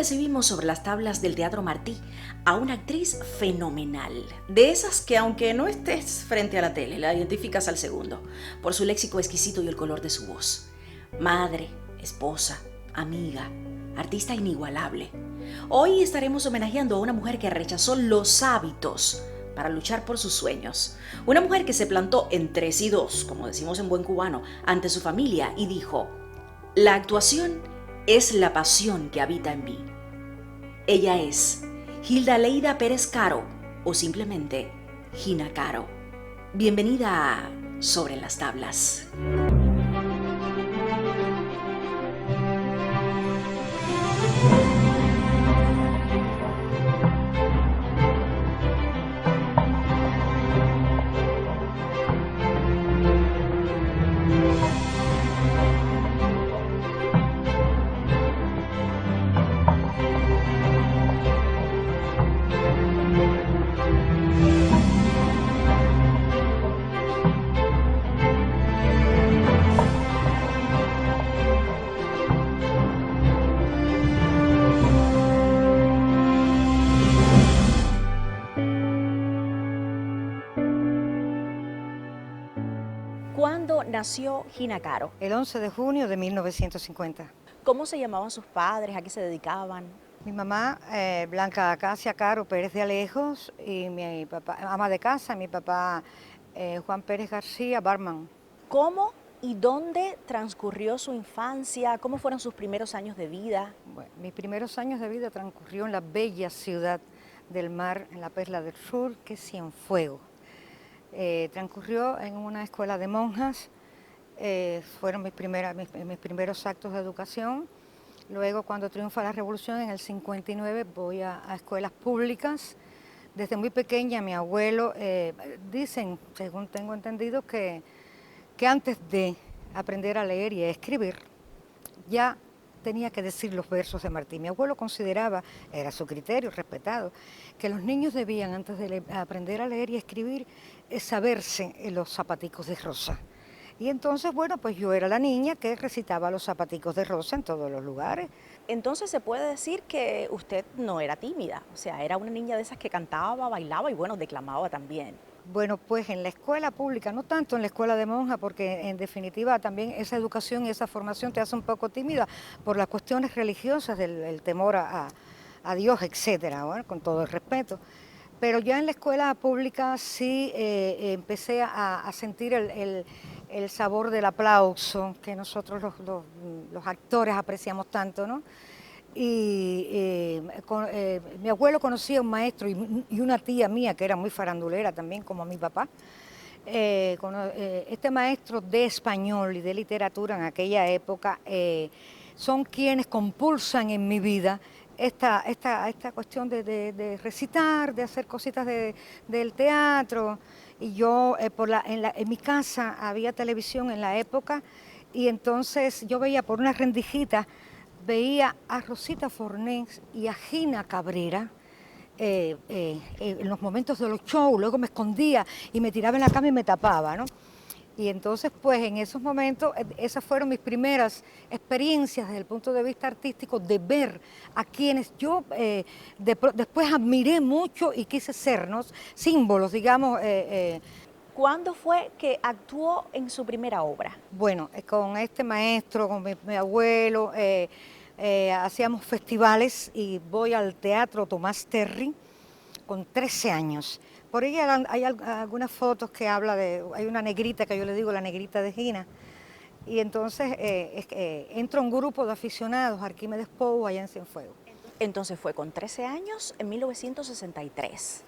recibimos sobre las tablas del Teatro Martí a una actriz fenomenal, de esas que aunque no estés frente a la tele, la identificas al segundo, por su léxico exquisito y el color de su voz. Madre, esposa, amiga, artista inigualable. Hoy estaremos homenajeando a una mujer que rechazó los hábitos para luchar por sus sueños. Una mujer que se plantó en 3 y 2, como decimos en buen cubano, ante su familia y dijo: la actuación es la pasión que habita en mí. Ella es Hilda Leida Pérez Caro, o simplemente Gina Caro. Bienvenida a Sobre las Tablas. ¿Cuándo nació Gina Caro? El 11 de junio de 1950. ¿Cómo se llamaban sus padres? ¿A qué se dedicaban? Mi mamá, Blanca Acacia Caro Pérez de Alejos, y mi papá, ama de casa, mi papá, Juan Pérez García, barman. ¿Cómo y dónde transcurrió su infancia? ¿Cómo fueron sus primeros años de vida? Bueno, mis primeros años de vida transcurrió en la bella ciudad del mar, en la Perla del Sur, que es Cienfuegos. Transcurrió en una escuela de monjas, fueron mis primeros actos de educación. Luego, cuando triunfa la revolución en el 59, voy a escuelas públicas. Desde muy pequeña mi abuelo, dicen, según tengo entendido, que antes de aprender a leer y a escribir, ya tenía que decir los versos de Martí. Mi abuelo consideraba, era su criterio, respetado, que los niños debían, antes de aprender a leer y a escribir, saberse los zapaticos de rosa. Y entonces, bueno, pues yo era la niña que recitaba los zapaticos de rosa en todos los lugares. Entonces se puede decir que usted no era tímida, o sea, era una niña de esas que cantaba, bailaba y bueno, declamaba también. Bueno, pues en la escuela pública, no tanto en la escuela de monja, porque en definitiva también esa educación y esa formación te hace un poco tímida por las cuestiones religiosas, del temor a Dios, etcétera, bueno, con todo el respeto. Pero ya en la escuela pública sí empecé a sentir el sabor del aplauso que nosotros los actores apreciamos tanto, ¿no? Y mi abuelo conocía a un maestro y una tía mía que era muy farandulera también, como mi papá. Este maestro de español y de literatura en aquella época son quienes compulsan en mi vida esta cuestión de recitar, de hacer cositas del teatro. Y yo, en mi casa había televisión en la época, y entonces yo veía por una rendijita, veía a Rosita Fornés y a Gina Cabrera en los momentos de los shows. Luego me escondía y me tiraba en la cama y me tapaba, ¿no? Y entonces, pues en esos momentos, esas fueron mis primeras experiencias desde el punto de vista artístico, de ver a quienes yo después admiré mucho y quise ser, ¿no? Símbolos, digamos. ¿Cuándo fue que actuó en su primera obra? Bueno, con este maestro, con mi abuelo, hacíamos festivales, y voy al Teatro Tomás Terry con 13 años. Por ahí hay algunas fotos que hay una negrita que yo le digo la negrita de Gina, y entonces entra un grupo de aficionados, Arquímedes Pou, allá en Cienfuegos. Entonces fue con 13 años en 1963.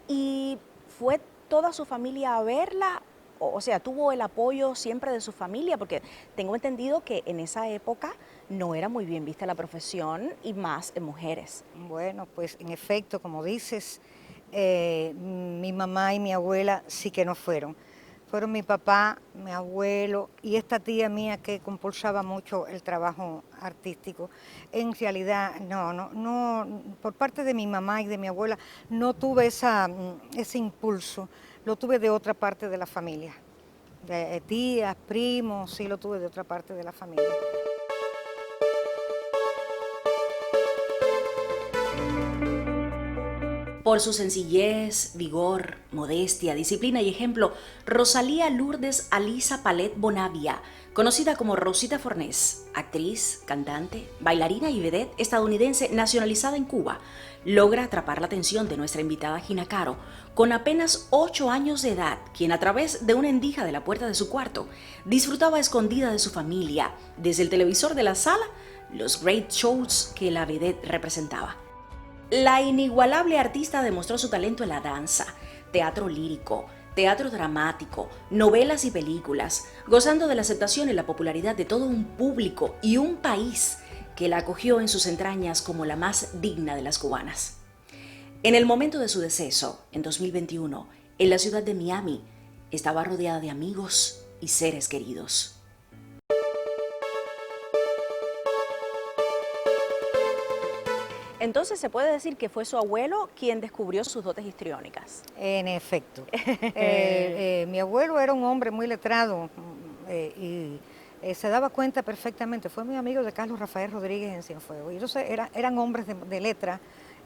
¿Y fue toda su familia a verla? O sea, ¿tuvo el apoyo siempre de su familia? Porque tengo entendido que en esa época no era muy bien vista la profesión, y más en mujeres. Bueno, pues en efecto, como dices, mi mamá y mi abuela sí que no fueron. Fueron mi papá, mi abuelo y esta tía mía que compulsaba mucho el trabajo artístico. En realidad, no, por parte de mi mamá y de mi abuela no tuve ese impulso, lo tuve de otra parte de la familia. De tías, primos, sí lo tuve de otra parte de la familia. Por su sencillez, vigor, modestia, disciplina y ejemplo, Rosalía Lourdes Alisa Palet Bonavia, conocida como Rosita Fornés, actriz, cantante, bailarina y vedette estadounidense nacionalizada en Cuba, logra atrapar la atención de nuestra invitada Gina Caro, con apenas 8 años de edad, quien a través de una endija de la puerta de su cuarto disfrutaba escondida de su familia, desde el televisor de la sala, los great shows que la vedette representaba. La inigualable artista demostró su talento en la danza, teatro lírico, teatro dramático, novelas y películas, gozando de la aceptación y la popularidad de todo un público y un país que la acogió en sus entrañas como la más digna de las cubanas. En el momento de su deceso, en 2021, en la ciudad de Miami, estaba rodeada de amigos y seres queridos. Entonces se puede decir que fue su abuelo quien descubrió sus dotes histriónicas. En efecto. Mi abuelo era un hombre muy letrado y se daba cuenta perfectamente. Fue muy amigo de Carlos Rafael Rodríguez en Cienfuegos. Y entonces eran hombres de letra.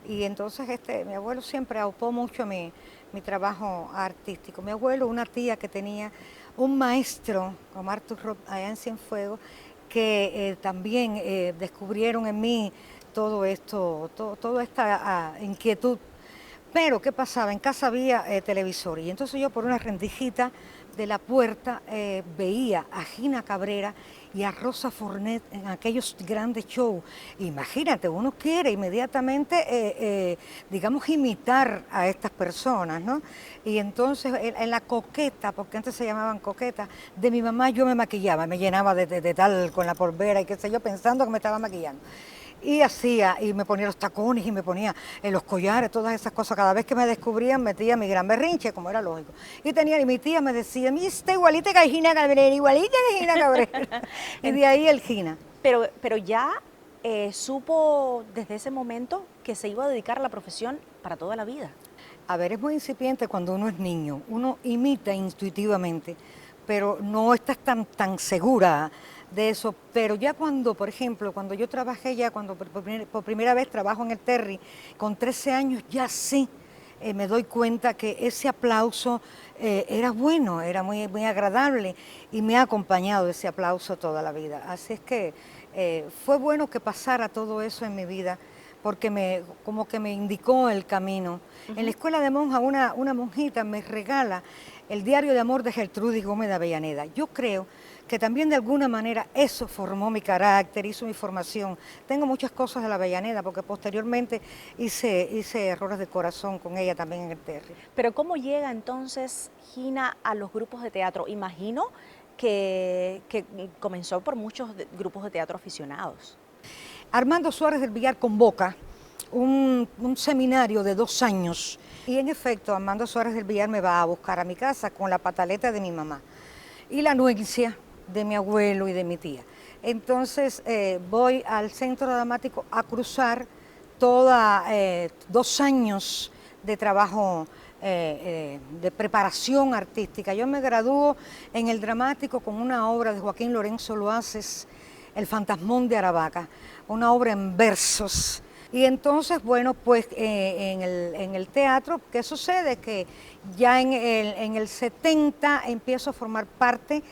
Y entonces mi abuelo siempre aupó mucho mi trabajo artístico. Mi abuelo, una tía que tenía un maestro, como Arthur Roth, allá en Cienfuegos, que también descubrieron en mí todo esto, toda esta inquietud. Pero, ¿qué pasaba? En casa había televisor y entonces yo por una rendijita de la puerta veía a Gina Cabrera y a Rosa Fornet en aquellos grandes shows. Imagínate, uno quiere inmediatamente, digamos, imitar a estas personas, ¿no? Y entonces en la coqueta, porque antes se llamaban coquetas, de mi mamá yo me maquillaba, me llenaba de tal con la polvera y qué sé yo, pensando que me estaba maquillando. Y hacía, y me ponía los tacones y me ponía los collares, todas esas cosas. Cada vez que me descubrían metía mi gran berrinche, como era lógico. Y mi tía me decía, mira, está igualita que Gina Cabrera, igualita que Gina Cabrera. Y de ahí el Gina. Pero ya supo desde ese momento que se iba a dedicar a la profesión para toda la vida. A ver, es muy incipiente cuando uno es niño. Uno imita intuitivamente, pero no estás tan segura de eso, pero ya cuando, por ejemplo, cuando yo trabajé ya, cuando por primera vez trabajo en el Terry, con 13 años ya sí me doy cuenta que ese aplauso era bueno, era muy, muy agradable y me ha acompañado ese aplauso toda la vida. Así es que fue bueno que pasara todo eso en mi vida porque como que me indicó el camino. En la escuela de monjas una monjita me regala el diario de amor de Gertrudis Gómez de Avellaneda. Yo creo que también de alguna manera eso formó mi carácter, hizo mi formación. Tengo muchas cosas de la Avellaneda porque posteriormente hice errores de corazón con ella también en el Terry. Pero ¿cómo llega entonces Gina a los grupos de teatro? Imagino que comenzó por muchos grupos de teatro aficionados. Armando Suárez del Villar convoca un seminario de 2 años y en efecto Armando Suárez del Villar me va a buscar a mi casa con la pataleta de mi mamá y la anuencia de mi abuelo y de mi tía. Entonces voy al Centro Dramático a cruzar 2 años de trabajo de preparación artística. Yo me gradúo en el dramático con una obra de Joaquín Lorenzo Loaces, El Fantasmón de Aravaca, una obra en versos. Y entonces, bueno, pues en el teatro, ¿qué sucede? Que ya en el 70 empiezo a formar parte,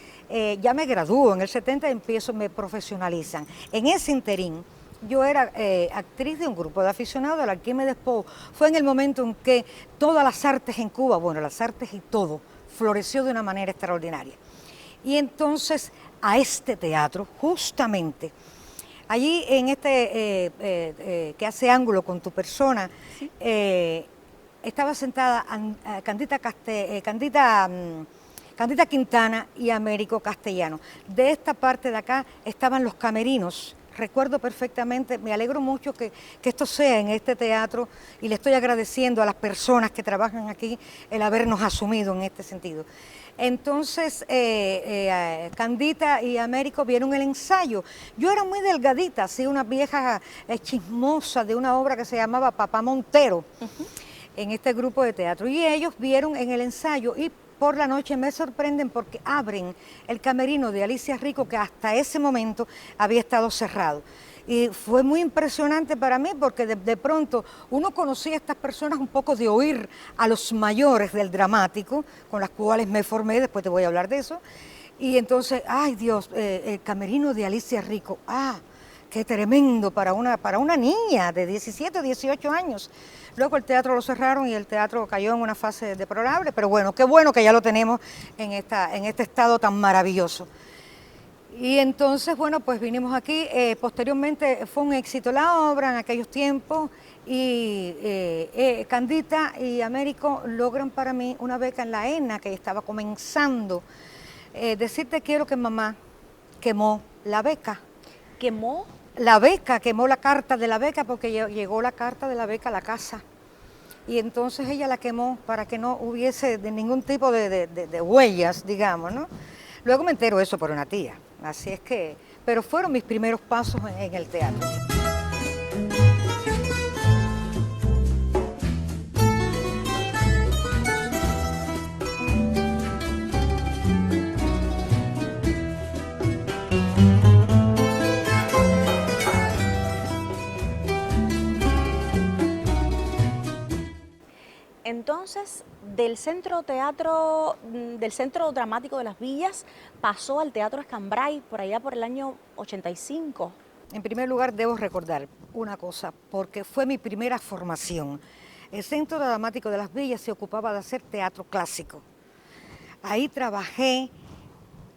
ya me gradúo, en el 70 me profesionalizan. En ese interín, yo era actriz de un grupo de aficionados al Arquímedes Pou. Fue en el momento en que todas las artes en Cuba, bueno, las artes y todo, floreció de una manera extraordinaria. Y entonces, a este teatro, justamente, allí en que hace ángulo con tu persona, ¿sí? Estaba sentada Candita Quintana y Américo Castellano. De esta parte de acá estaban los camerinos. Recuerdo perfectamente, me alegro mucho que esto sea en este teatro y le estoy agradeciendo a las personas que trabajan aquí el habernos asumido en este sentido. Entonces, Candita y Américo vieron el ensayo. Yo era muy delgadita, así una vieja chismosa de una obra que se llamaba Papá Montero, en este grupo de teatro. Y ellos vieron en el ensayo y por la noche me sorprenden porque abren el camerino de Alicia Rico, que hasta ese momento había estado cerrado. Y fue muy impresionante para mí porque de pronto uno conocía a estas personas un poco de oír a los mayores del dramático, con las cuales me formé, después te voy a hablar de eso. Y entonces, ay Dios, el camerino de Alicia Rico, qué tremendo para una niña de 17 o 18 años. Luego el teatro lo cerraron y el teatro cayó en una fase deplorable, pero bueno, qué bueno que ya lo tenemos en este estado tan maravilloso. Y entonces, bueno, pues vinimos aquí, posteriormente fue un éxito la obra en aquellos tiempos y Candita y Américo logran para mí una beca en la ENA que estaba comenzando. Decirte quiero que mamá quemó la beca. ¿Quemó? La beca, quemó la carta de la beca porque llegó la carta de la beca a la casa. Y entonces ella la quemó para que no hubiese de ningún tipo de huellas, digamos, ¿no? Luego me entero eso por una tía. Así es que, pero fueron mis primeros pasos en el teatro. Entonces, del Centro Dramático de las Villas, pasó al Teatro Escambray por allá por el año 85. En primer lugar, debo recordar una cosa, porque fue mi primera formación. El Centro Dramático de las Villas se ocupaba de hacer teatro clásico. Ahí trabajé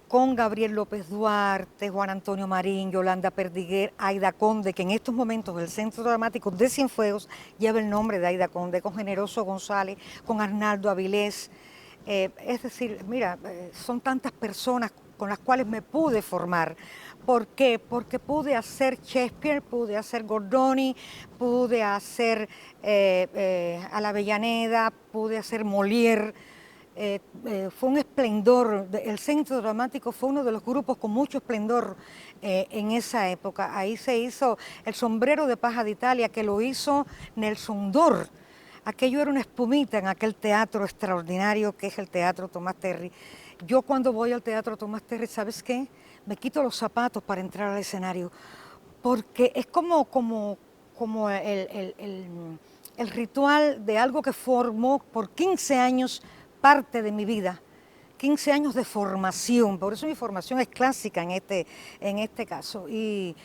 con Gabriel López Duarte, Juan Antonio Marín, Yolanda Perdiguer, Aida Conde, que en estos momentos el Centro Dramático de Cienfuegos lleva el nombre de Aida Conde, con Generoso González, con Arnaldo Avilés. Es decir, mira, son tantas personas con las cuales me pude formar. ¿Por qué? Porque pude hacer Shakespeare, pude hacer Gordoni, pude hacer a la Avellaneda, pude hacer Molière. Fue un esplendor, el Centro Dramático fue uno de los grupos con mucho esplendor en esa época. Ahí se hizo El Sombrero de Paja de Italia, que lo hizo Nelson Dor. Aquello era una espumita en aquel teatro extraordinario que es el Teatro Tomás Terry. Yo cuando voy al Teatro Tomás Terry, ¿sabes qué? Me quito los zapatos para entrar al escenario, porque es como el ritual de algo que formó por 15 años parte de mi vida, 15 años de formación, por eso mi formación es clásica en este caso. Y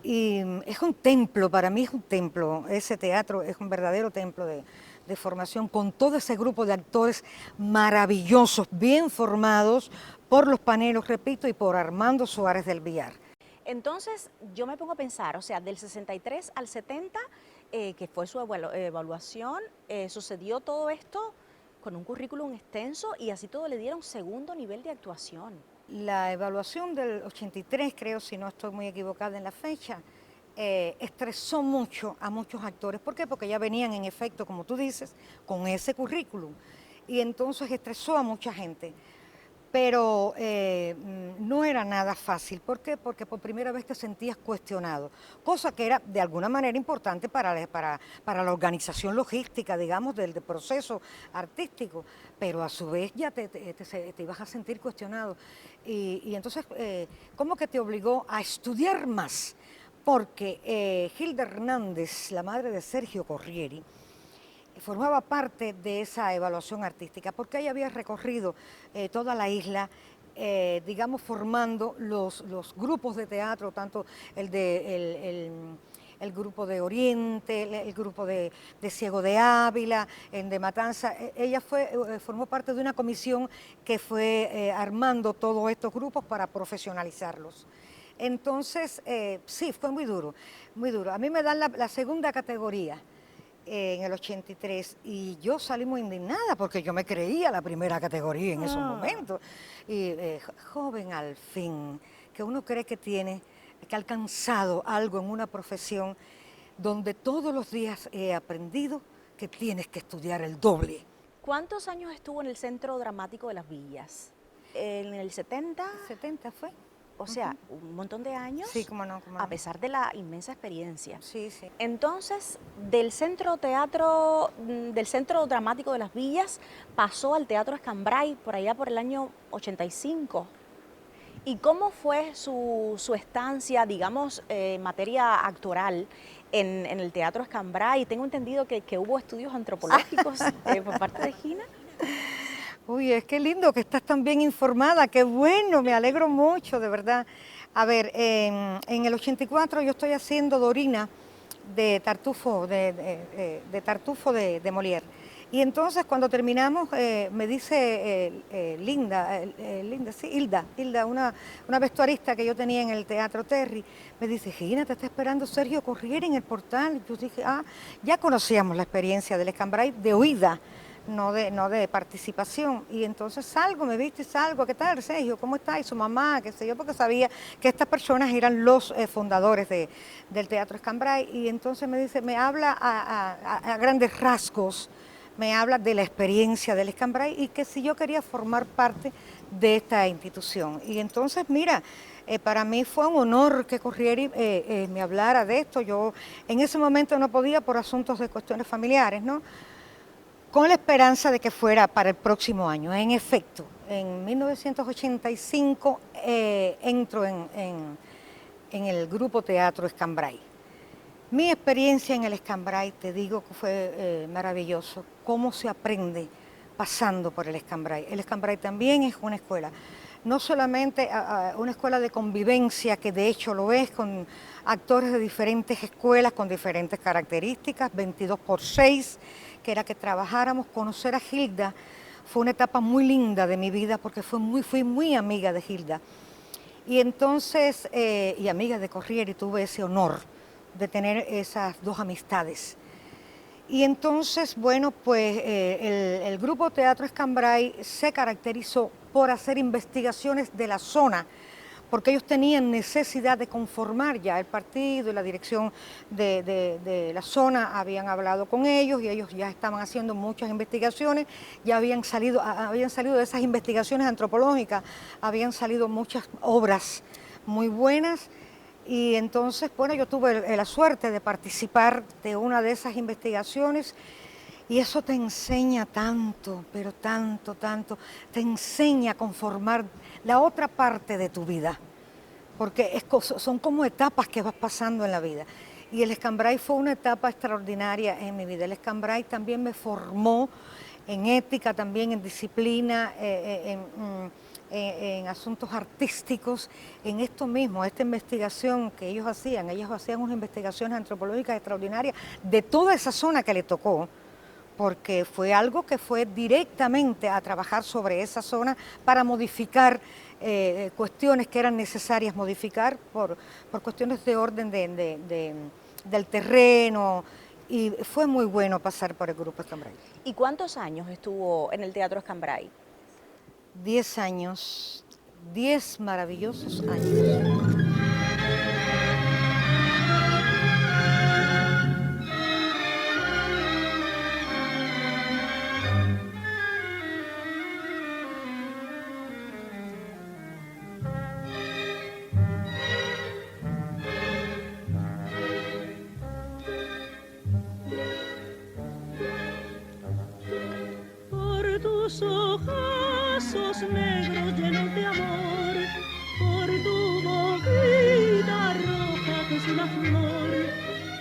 es un templo, para mí es un templo, ese teatro es un verdadero templo de formación, con todo ese grupo de actores maravillosos, bien formados por los Panelos, repito, y por Armando Suárez del Villar. Entonces, yo me pongo a pensar, o sea, del 63 al 70, que fue su evaluación, sucedió todo esto con un currículum extenso y así todo le dieron segundo nivel de actuación. La evaluación del 83, creo, si no estoy muy equivocada en la fecha, estresó mucho a muchos actores. ¿Por qué? Porque ya venían en efecto, como tú dices, con ese currículum. Y entonces estresó a mucha gente. Pero no era nada fácil. ¿Por qué? Porque por primera vez te sentías cuestionado, cosa que era de alguna manera importante para la organización logística, digamos, del proceso artístico, pero a su vez ya te ibas a sentir cuestionado. Y entonces, ¿cómo que te obligó a estudiar más? Porque Hilda Hernández, la madre de Sergio Corrieri, formaba parte de esa evaluación artística, porque ella había recorrido toda la isla, digamos, formando los grupos de teatro, tanto el grupo de Oriente, el grupo de Ciego de Ávila, de Matanza. Ella formó parte de una comisión que fue armando todos estos grupos para profesionalizarlos. Entonces, sí, fue muy duro, muy duro. A mí me dan la segunda categoría en el 83 y yo salí muy indignada porque yo me creía la primera categoría en esos momentos. Y joven al fin, que uno cree que ha alcanzado algo en una profesión donde todos los días he aprendido que tienes que estudiar el doble. ¿Cuántos años estuvo en el Centro Dramático de las Villas? ¿En el 70? 70 fue. O sea, un montón de años. Sí, cómo no. A pesar de la inmensa experiencia. Sí, sí. Entonces, del Centro Dramático de las Villas, pasó al Teatro Escambray por allá por el año 85. ¿Y cómo fue su estancia, digamos, en materia actoral en el Teatro Escambray? Tengo entendido que hubo estudios antropológicos por parte de Gina. Uy, es que lindo que estás tan bien informada, qué bueno, me alegro mucho, de verdad. A ver, en el 84 yo estoy haciendo Dorina de Tartufo, de Tartufo de Molière. Y entonces cuando terminamos me dice Hilda, una vestuarista que yo tenía en el Teatro Terry, me dice, Gina, te está esperando Sergio Corriere en el portal. Yo dije, ya conocíamos la experiencia del Escambray de oída, no de participación. Y entonces salgo, me viste, salgo, ¿qué tal, Sergio? ¿Cómo está? Y su mamá, qué sé yo, porque sabía que estas personas eran los fundadores del Teatro Escambray. Y entonces me dice, me habla a grandes rasgos, me habla de la experiencia del Escambray y que si yo quería formar parte de esta institución. Y entonces, mira, para mí fue un honor que Corriere me hablara de esto. Yo en ese momento no podía por asuntos de cuestiones familiares, ¿no? Con la esperanza de que fuera para el próximo año. En efecto, en 1985 entro en el Grupo Teatro Escambray. Mi experiencia en el Escambray, te digo que fue maravilloso, cómo se aprende pasando por el Escambray. El Escambray también es una escuela, no solamente una escuela de convivencia, que de hecho lo es, con actores de diferentes escuelas, con diferentes características, 22x6, que era que trabajáramos. Conocer a Hilda fue una etapa muy linda de mi vida, porque fui muy amiga de Hilda. Y entonces, y amiga de Corriere, tuve ese honor de tener esas dos amistades. Y entonces, bueno, pues el Grupo Teatro Escambray se caracterizó por hacer investigaciones de la zona, porque ellos tenían necesidad de conformar ya el partido y la dirección de la zona, habían hablado con ellos y ellos ya estaban haciendo muchas investigaciones, ya habían salido de esas investigaciones antropológicas, habían salido muchas obras muy buenas. Y entonces, bueno, yo tuve la suerte de participar de una de esas investigaciones y eso te enseña tanto, pero tanto, tanto, te enseña a conformar la otra parte de tu vida, porque son como etapas que vas pasando en la vida. Y el Escambray fue una etapa extraordinaria en mi vida. El Escambray también me formó en ética, también en disciplina, en asuntos artísticos, en esto mismo, esta investigación que ellos hacían unas investigaciones antropológicas extraordinarias de toda esa zona que le tocó, porque fue algo que fue directamente a trabajar sobre esa zona para modificar cuestiones que eran necesarias modificar por cuestiones de orden del terreno, y fue muy bueno pasar por el Grupo Escambray. ¿Y cuántos años estuvo en el Teatro Escambray? 10 años, 10 maravillosos años. Por tus ojazos negros llenos de amor, por tu boquita roja que es una flor,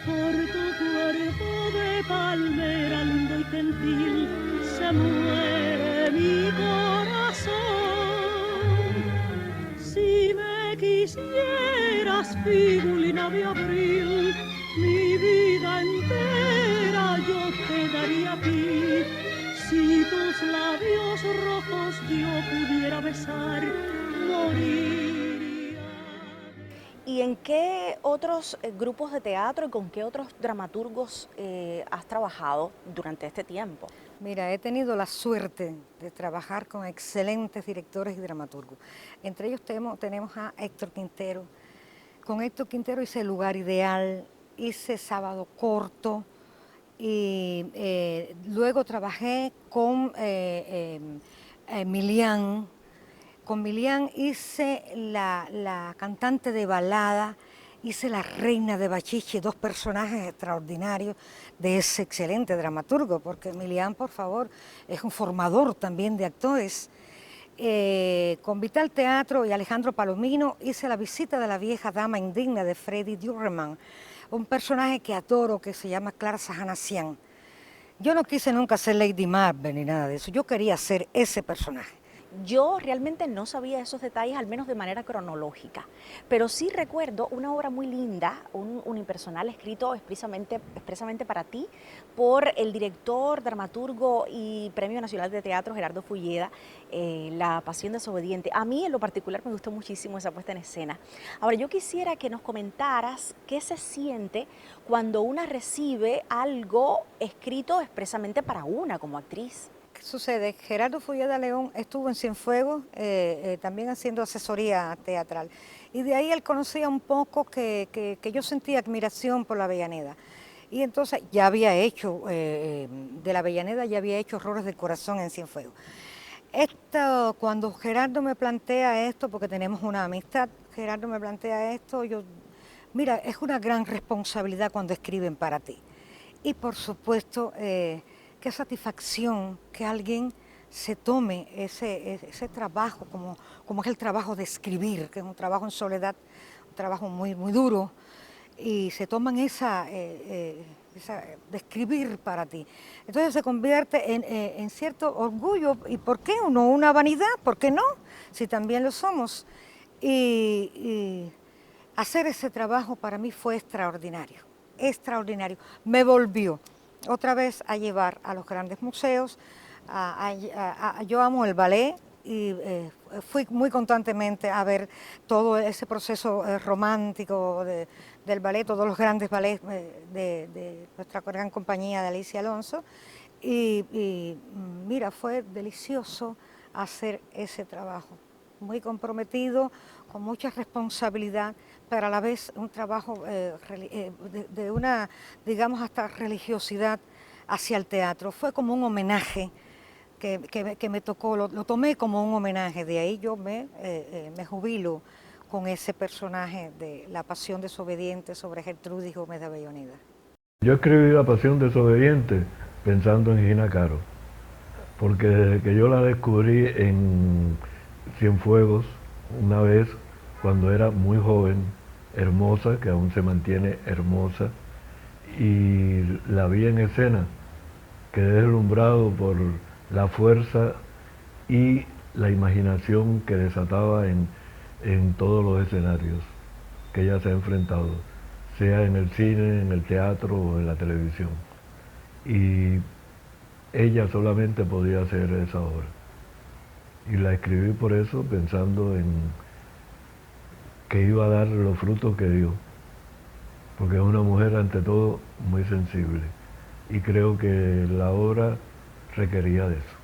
por tu cuerpo de palmera lindo y gentil, se muere mi corazón. Si me quisieras, figulina de abril, mi vida entera yo te daría a ti. Si tus labios rojos yo pudiera besar, moriría. ¿Y en qué otros grupos de teatro y con qué otros dramaturgos has trabajado durante este tiempo? Mira, he tenido la suerte de trabajar con excelentes directores y dramaturgos. Entre ellos tenemos a Héctor Quintero. Con Héctor Quintero hice El lugar ideal, hice Sábado corto, y luego trabajé con Milián. Con Milián hice la cantante de balada, hice La reina de Bachiche, dos personajes extraordinarios de ese excelente dramaturgo, porque Milián, por favor, es un formador también de actores. Con Vital Teatro y Alejandro Palomino hice La visita de la vieja dama indigna de Freddy Durreman, un personaje que adoro que se llama Clara Sajanasian. Yo no quise nunca ser Lady Macbeth ni nada de eso, yo quería ser ese personaje. Yo realmente no sabía esos detalles, al menos de manera cronológica, pero sí recuerdo una obra muy linda, un unipersonal escrito expresamente para ti por el director, dramaturgo y Premio Nacional de Teatro Gerardo Fulleda, La Pasión Desobediente. A mí en lo particular me gustó muchísimo esa puesta en escena. Ahora yo quisiera que nos comentaras qué se siente cuando una recibe algo escrito expresamente para una como actriz. ¿Qué sucede? Gerardo Fulleda León estuvo en Cienfuegos también haciendo asesoría teatral y de ahí él conocía un poco que yo sentía admiración por la Avellaneda y entonces ya había hecho, de la Avellaneda ya había hecho Horrores del Corazón en Cienfuegos. Cuando Gerardo me plantea esto, porque tenemos una amistad, Gerardo me plantea esto, mira, es una gran responsabilidad cuando escriben para ti y por supuesto qué satisfacción que alguien se tome ese trabajo, como es el trabajo de escribir, que es un trabajo en soledad, un trabajo muy, muy duro, y se toman esa de escribir para ti. Entonces se convierte en cierto orgullo, y ¿por qué no una vanidad? ¿Por qué no? Si también lo somos. Y hacer ese trabajo para mí fue extraordinario, extraordinario. Me volvió otra vez a llevar a los grandes museos. Yo amo el ballet y fui muy constantemente a ver todo ese proceso romántico del ballet, todos los grandes ballets de nuestra gran compañía de Alicia Alonso. Y mira, fue delicioso hacer ese trabajo, muy comprometido, con mucha responsabilidad, pero a la vez un trabajo de una, digamos, hasta religiosidad hacia el teatro. Fue como un homenaje que me tocó, lo tomé como un homenaje, de ahí yo me jubilo con ese personaje de La Pasión Desobediente sobre Gertrudis Gómez de Avellaneda. Yo escribí La Pasión Desobediente pensando en Gina Caro, porque desde que yo la descubrí en Cienfuegos una vez, cuando era muy joven, hermosa, que aún se mantiene hermosa, y la vi en escena, quedé deslumbrado por la fuerza y la imaginación que desataba en todos los escenarios que ella se ha enfrentado, sea en el cine, en el teatro o en la televisión. Y ella solamente podía hacer esa obra. Y la escribí por eso, pensando en que iba a dar los frutos que dio, porque es una mujer ante todo muy sensible y creo que la obra requería de eso.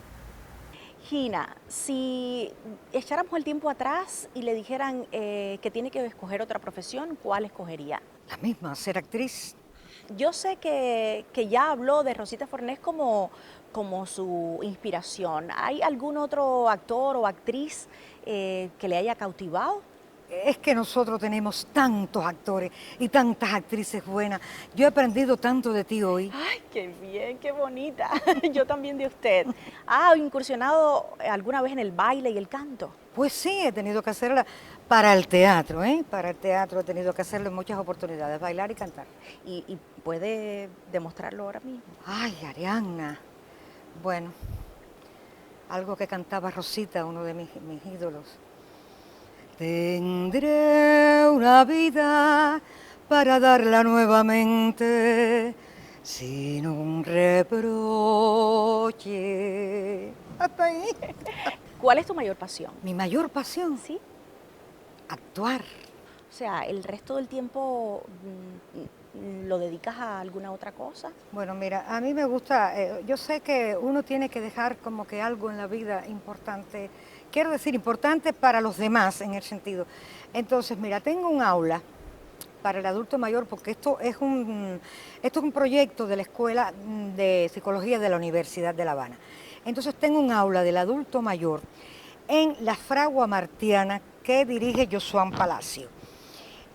Gina, si echáramos el tiempo atrás y le dijeran que tiene que escoger otra profesión, ¿cuál escogería? La misma, ser actriz. Yo sé que ya habló de Rosita Fornés como su inspiración. ¿Hay algún otro actor o actriz que le haya cautivado? Es que nosotros tenemos tantos actores y tantas actrices buenas. Yo he aprendido tanto de ti hoy. ¡Ay, qué bien, qué bonita! Yo también de usted. ¿Ha incursionado alguna vez en el baile y el canto? Pues sí, he tenido que hacerla para el teatro, ¿eh? Para el teatro he tenido que hacerlo en muchas oportunidades, bailar y cantar. ¿Y puede demostrarlo ahora mismo? Ay, Arianna. Bueno, algo que cantaba Rosita, uno de mis ídolos. Tendré una vida para darla nuevamente sin un reproche. Hasta ahí. ¿Cuál es tu mayor pasión? Mi mayor pasión, ¿Sí? actuar. O sea, ¿el resto del tiempo lo dedicas a alguna otra cosa? Bueno, mira, a mí me gusta, yo sé que uno tiene que dejar como que algo en la vida importante, quiero decir, importante para los demás en el sentido. Entonces, mira, tengo un aula para el adulto mayor, porque esto es un proyecto de la Escuela de Psicología de la Universidad de La Habana. Entonces tengo un aula del adulto mayor en la Fragua Martiana que dirige Josuán Palacio.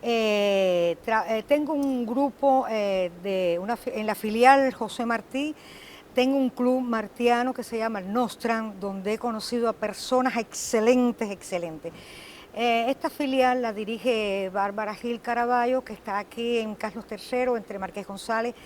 Tengo un grupo en la filial José Martí, tengo un club martiano que se llama el Nostran, donde he conocido a personas excelentes, excelentes. Esta filial la dirige Bárbara Gil Caraballo, que está aquí en Carlos III, entre Marqués González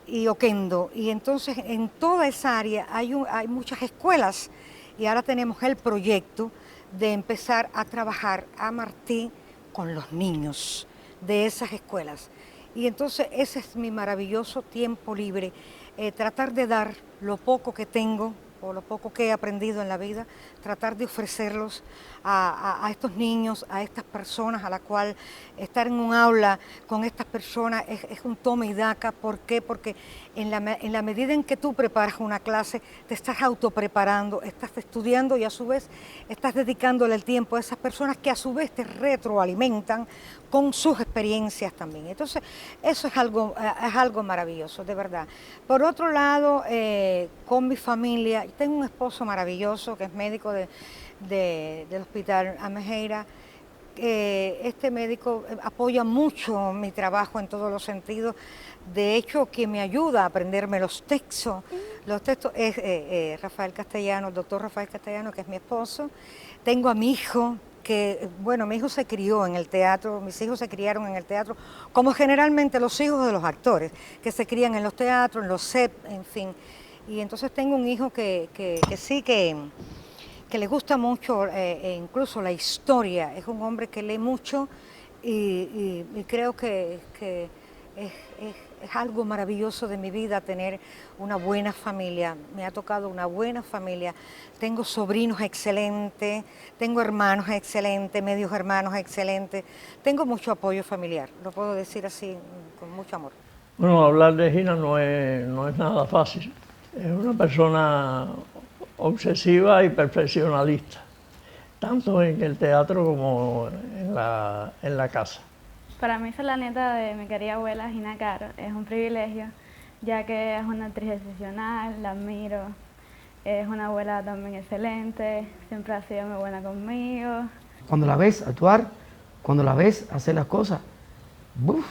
y Oquendo. Y entonces en toda esa área hay muchas escuelas y ahora tenemos el proyecto de empezar a trabajar a Martí con los niños de esas escuelas. Y entonces ese es mi maravilloso tiempo libre, tratar de dar lo poco que tengo o lo poco que he aprendido en la vida, tratar de ofrecerlos a estos niños, a estas personas, a la cual estar en un aula con estas personas es un toma y daca. ¿Por qué? Porque en la medida en que tú preparas una clase, te estás autopreparando, estás estudiando y a su vez estás dedicándole el tiempo a esas personas que a su vez te retroalimentan con sus experiencias también. Entonces, eso es algo maravilloso, de verdad. Por otro lado, con mi familia, tengo un esposo maravilloso que es médico del Hospital Amejeira. Este médico apoya mucho mi trabajo en todos los sentidos. De hecho, quien me ayuda a aprenderme los textos es Rafael Castellano, el doctor Rafael Castellano, que es mi esposo. Tengo a mi hijo, que, bueno, mi hijo se crió en el teatro, mis hijos se criaron en el teatro, como generalmente los hijos de los actores, que se crían en los teatros, en los sets, en fin. Y entonces tengo un hijo que le gusta mucho incluso la historia, es un hombre que lee mucho y creo que es algo maravilloso de mi vida tener una buena familia. Me ha tocado una buena familia. Tengo sobrinos excelentes, tengo hermanos excelentes, medios hermanos excelentes. Tengo mucho apoyo familiar, lo puedo decir así con mucho amor. Bueno, hablar de Gina no es nada fácil. Es una persona obsesiva y perfeccionalista, tanto en el teatro como en la casa. Para mí ser la nieta de mi querida abuela Gina Caro es un privilegio, ya que es una actriz excepcional, la admiro, es una abuela también excelente, siempre ha sido muy buena conmigo. Cuando la ves actuar, cuando la ves hacer las cosas,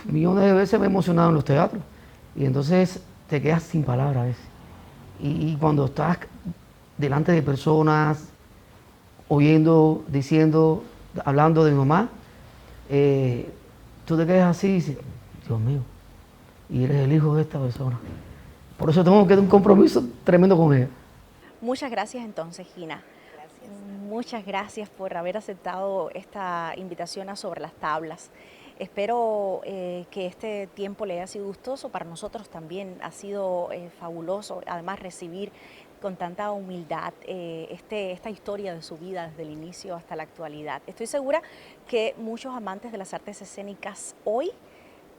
millones de veces me he emocionado en los teatros y entonces te quedas sin palabras a veces. Y cuando estás delante de personas, oyendo, diciendo, hablando de mi mamá, tú te quedas así y dices, Dios mío, y eres el hijo de esta persona. Por eso tengo que tener un compromiso tremendo con ella. Muchas gracias entonces, Gina. Gracias. Muchas gracias por haber aceptado esta invitación a Sobre las Tablas. Espero que este tiempo le haya sido gustoso. Para nosotros también ha sido fabuloso, además recibir con tanta humildad esta historia de su vida desde el inicio hasta la actualidad. Estoy segura que muchos amantes de las artes escénicas hoy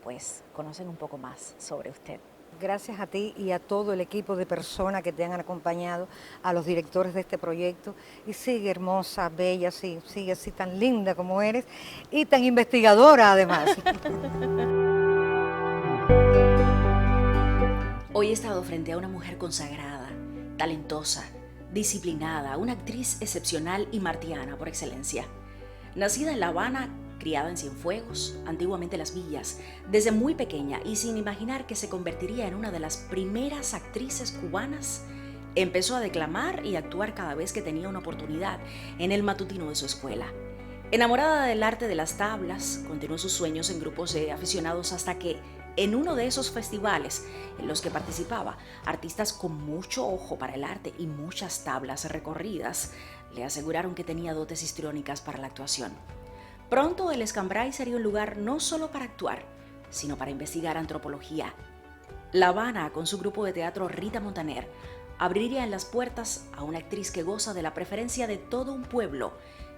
pues conocen un poco más sobre usted. Gracias a ti y a todo el equipo de personas que te han acompañado, a los directores de este proyecto. Y sigue hermosa, bella, sigue así tan linda como eres y tan investigadora además. Hoy he estado frente a una mujer consagrada, talentosa, disciplinada, una actriz excepcional y martiana por excelencia. Nacida en La Habana, criada en Cienfuegos, antiguamente Las Villas, desde muy pequeña y sin imaginar que se convertiría en una de las primeras actrices cubanas, empezó a declamar y actuar cada vez que tenía una oportunidad en el matutino de su escuela. Enamorada del arte de las tablas, continuó sus sueños en grupos de aficionados hasta que, en uno de esos festivales en los que participaba, artistas con mucho ojo para el arte y muchas tablas recorridas le aseguraron que tenía dotes histriónicas para la actuación. Pronto el Escambray sería un lugar no solo para actuar, sino para investigar antropología. La Habana, con su grupo de teatro Rita Montaner, abriría en las puertas a una actriz que goza de la preferencia de todo un pueblo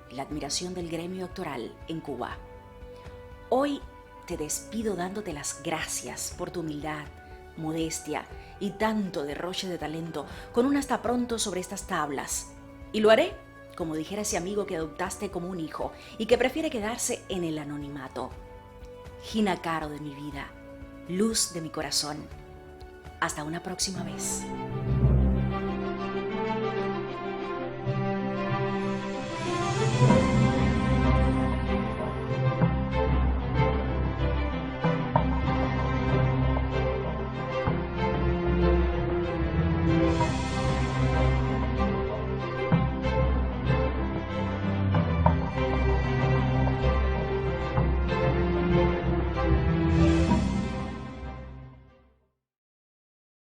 y la admiración del gremio actoral en Cuba. Hoy te despido dándote las gracias por tu humildad, modestia y tanto derroche de talento con un hasta pronto sobre estas tablas. Y lo haré, como dijera ese amigo que adoptaste como un hijo y que prefiere quedarse en el anonimato. Gina Caro de mi vida, luz de mi corazón. Hasta una próxima vez.